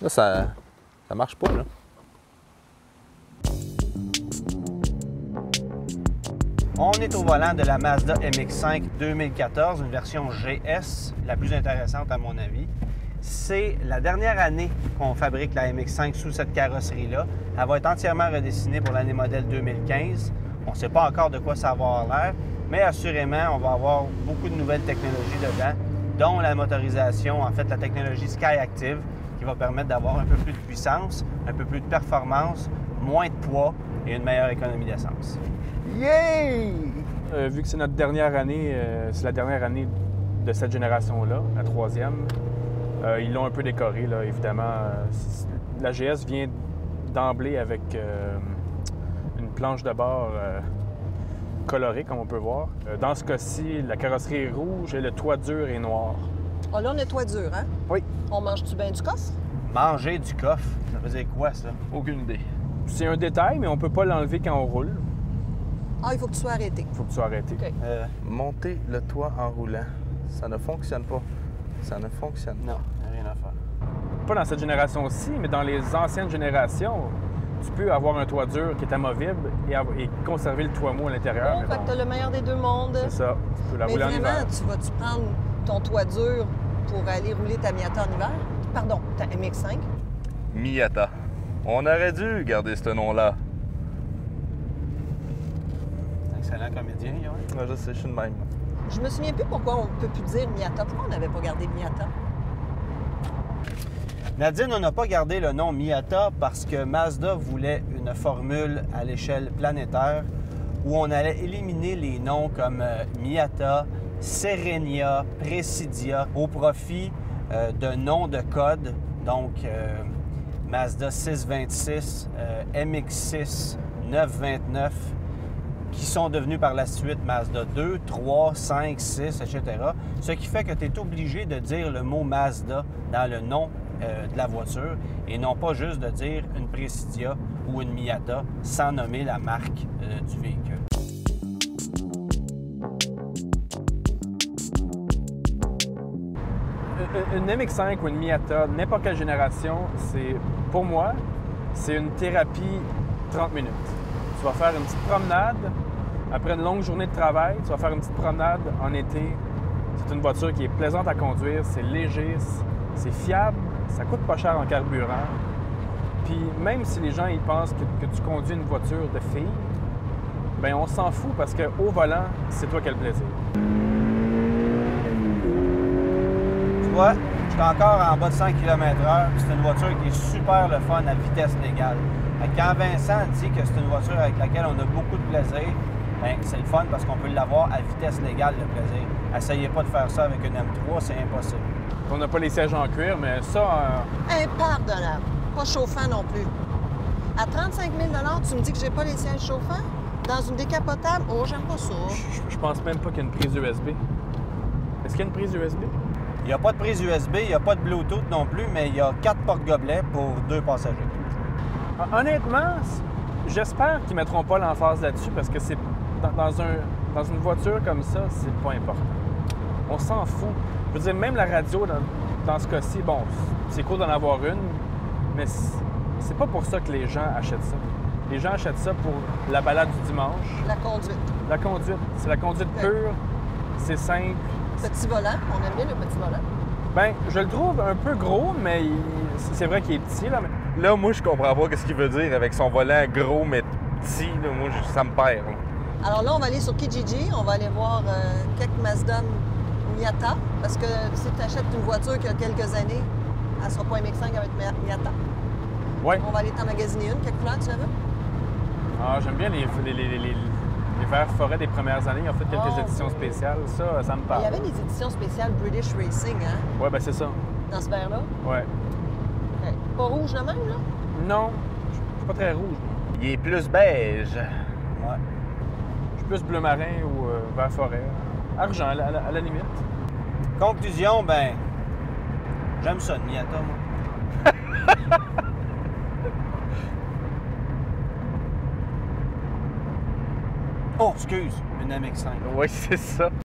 Là, ça marche pas, là. On est au volant de la Mazda MX-5 2014, une version GS, la plus intéressante à mon avis. C'est la dernière année qu'on fabrique la MX-5 sous cette carrosserie-là. Elle va être entièrement redessinée pour l'année modèle 2015. On ne sait pas encore de quoi ça va avoir l'air, mais assurément, on va avoir beaucoup de nouvelles technologies dedans, dont la motorisation, en fait, la technologie SkyActiv, qui va permettre d'avoir un peu plus de puissance, un peu plus de performance, moins de poids et une meilleure économie d'essence. Yay! Vu que c'est notre dernière année, c'est la dernière année de cette génération-là, la troisième, ils l'ont un peu décoré, là, évidemment. La GS vient d'emblée avec une planche de bord colorée, comme on peut voir. Dans ce cas-ci, la carrosserie est rouge et le toit dur est noir. Oh, là, on est toit dur, hein? Oui. On mange-tu bien du coffre? Manger du coffre, ça veut dire quoi, ça? Aucune idée. C'est un détail, mais on peut pas l'enlever quand on roule. Ah, il faut que tu sois arrêté. Il faut que tu sois arrêté. OK. Monter le toit en roulant, ça ne fonctionne pas. Ça ne fonctionne pas. Non, il n'y a rien à faire. Pas dans cette génération-ci, mais dans les anciennes générations, tu peux avoir un toit dur qui est amovible et conserver le toit mou à l'intérieur. Oh, fait que t'as le meilleur des deux mondes. C'est ça. Tu peux la Mais rouler en vraiment, hiver. tu vas-tu prendre ton toit dur pour aller rouler ta Miata en hiver? Pardon, ta MX-5? Miata. On aurait dû garder ce nom-là. Excellent comédien, Yoann. Ouais, je sais, je suis de même. Je me souviens plus pourquoi on ne peut plus dire Miata. Pourquoi on n'avait pas gardé Miata? Nadine, on n'a pas gardé le nom Miata parce que Mazda voulait une formule à l'échelle planétaire où on allait éliminer les noms comme Miata, Serenia, Presidia au profit de noms de code. Donc, Mazda 626, MX6, 929, qui sont devenus par la suite Mazda 2, 3, 5, 6, etc. Ce qui fait que tu es obligé de dire le mot Mazda dans le nom de la voiture et non pas juste de dire une Presidia ou une Miata sans nommer la marque du véhicule. Une MX-5 ou une Miata, n'importe quelle génération, pour moi, c'est une thérapie 30 minutes. Tu vas faire une petite promenade, après une longue journée de travail, tu vas faire une petite promenade en été. C'est une voiture qui est plaisante à conduire, c'est léger, c'est fiable, ça coûte pas cher en carburant. Puis même si les gens ils pensent que tu conduis une voiture de fille, bien on s'en fout parce qu'au volant, c'est toi qui as le plaisir. Tu vois, je suis encore en bas de 100 km/h. C'est une voiture qui est super le fun à vitesse légale. Quand Vincent dit que c'est une voiture avec laquelle on a beaucoup de plaisir, bien, c'est le fun parce qu'on peut l'avoir à vitesse légale, le plaisir. Essayez pas de faire ça avec une M3, c'est impossible. On n'a pas les sièges en cuir, mais ça, Impardonnable. Pas chauffant non plus. À 35 000 tu me dis que j'ai pas les sièges chauffants? Dans une décapotable? Oh, j'aime pas ça. je pense même pas qu'il y a une prise USB. Est-ce qu'il y a une prise USB? Il n'y a pas de prise USB, il n'y a pas de Bluetooth non plus, mais il y a 4 porte-gobelets pour 2 passagers. Honnêtement, j'espère qu'ils ne mettront pas l'emphase là-dessus parce que c'est dans une voiture comme ça, c'est pas important. On s'en fout. Je veux dire, même la radio, dans ce cas-ci, bon, c'est cool d'en avoir une, mais c'est pas pour ça que les gens achètent ça. Les gens achètent ça pour la balade du dimanche. La conduite. La conduite. C'est la conduite pure, c'est simple. Petit volant. On aime bien le petit volant. Bien, je le trouve un peu gros, mais c'est vrai qu'il est petit, là. Là, moi, je comprends pas ce qu'il veut dire avec son volant gros mais petit. Là, moi, ça me perd. Là. Alors là, on va aller sur Kijiji. On va aller voir quelques Mazda Miata. Parce que si tu achètes une voiture qui a quelques années, elle sera pas MX-5 avec Miata. Oui. On va aller t'en magasiner une. Quelle couleur tu veux? Ah, j'aime bien les verts forêts des premières années. Ils ont fait quelques éditions spéciales. Ça me Il parle. y avait des éditions spéciales British Racing, hein? Oui, bien, c'est ça. Dans ce verre-là. Oui. Okay. Pas rouge de même, là? Non, je suis pas très rouge. Il est plus beige. Ouais. Je suis plus bleu marin ou vert forêt. Argent, à la limite. Conclusion, ben, j'aime ça, une Miata, moi. Oh, excuse, une MX-5. Oui, c'est ça.